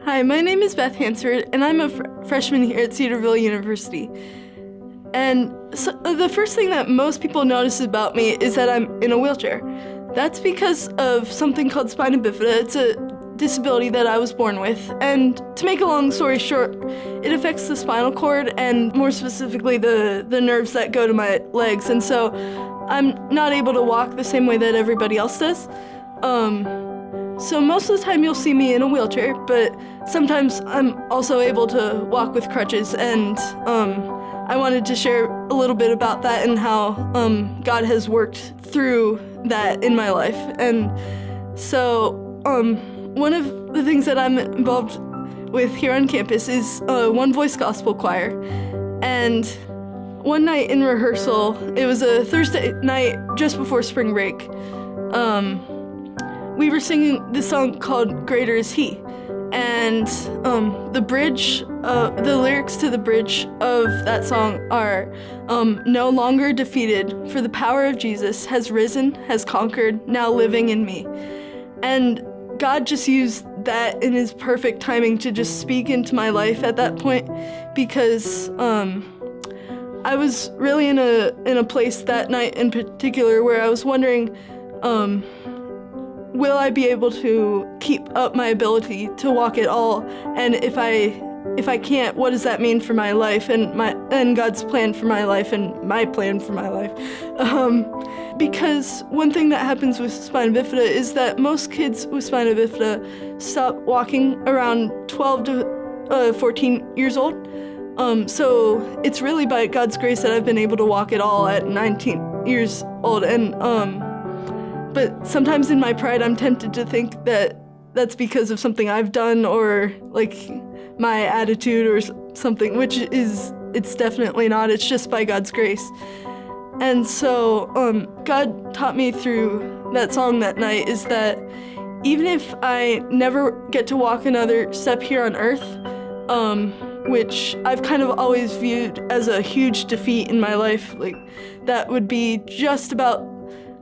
Hi, my name is Beth Hansford, and I'm a freshman here at Cedarville University. And so, the first thing that most people notice about me is that I'm in a wheelchair. That's because of something called spina bifida. It's a disability that I was born with. And to make a long story short, it affects the spinal cord and more specifically the nerves that go to my legs. And so I'm not able to walk the same way that everybody else does. So most of the time you'll see me in a wheelchair, but sometimes I'm also able to walk with crutches, and I wanted to share a little bit about that and how God has worked through that in my life. And so one of the things that I'm involved with here on campus is OneVoice Gospel Choir. And one night in rehearsal, it was a Thursday night just before spring break, we were singing this song called Greater Is He. And the lyrics to the bridge of that song are, no longer defeated, for the power of Jesus has risen, has conquered, now living in me. And God just used that in his perfect timing to just speak into my life at that point, because I was really in a place that night in particular where I was wondering, will I be able to keep up my ability to walk at all? And if I can't, what does that mean for my life and God's plan for my life and my plan for my life? Because one thing that happens with spina bifida is that most kids with spina bifida stop walking around 12 to 14 years old. So it's really by God's grace that I've been able to walk at all at 19 years old. And but sometimes in my pride, I'm tempted to think that that's because of something I've done or like my attitude or something, which it's definitely not. It's just by God's grace. And so God taught me through that song that night is that even if I never get to walk another step here on earth, which I've kind of always viewed as a huge defeat in my life, like that would be just about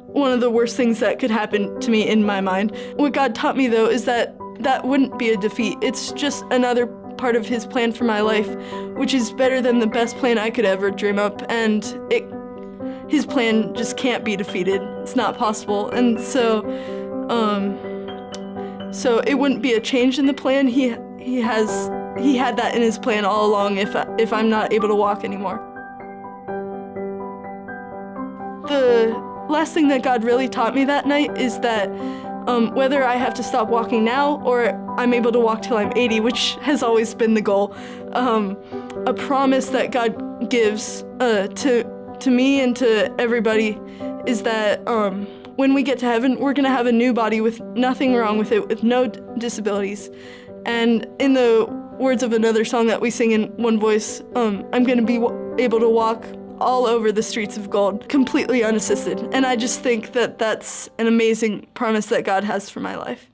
one of the worst things that could happen to me in my mind. What God taught me, though, is that wouldn't be a defeat. It's just another part of his plan for my life, which is better than the best plan I could ever dream up, and his plan just can't be defeated. It's not possible. And so it wouldn't be a change in the plan. He had that in his plan all along if I'm not able to walk anymore. The last thing that God really taught me that night is that whether I have to stop walking now or I'm able to walk till I'm 80, which has always been the goal, a promise that God gives to me and to everybody is that when we get to heaven, we're going to have a new body with nothing wrong with it, with no disabilities. And in the words of another song that we sing in One Voice, I'm going to be able to walk all over the streets of gold, completely unassisted. And I just think that that's an amazing promise that God has for my life.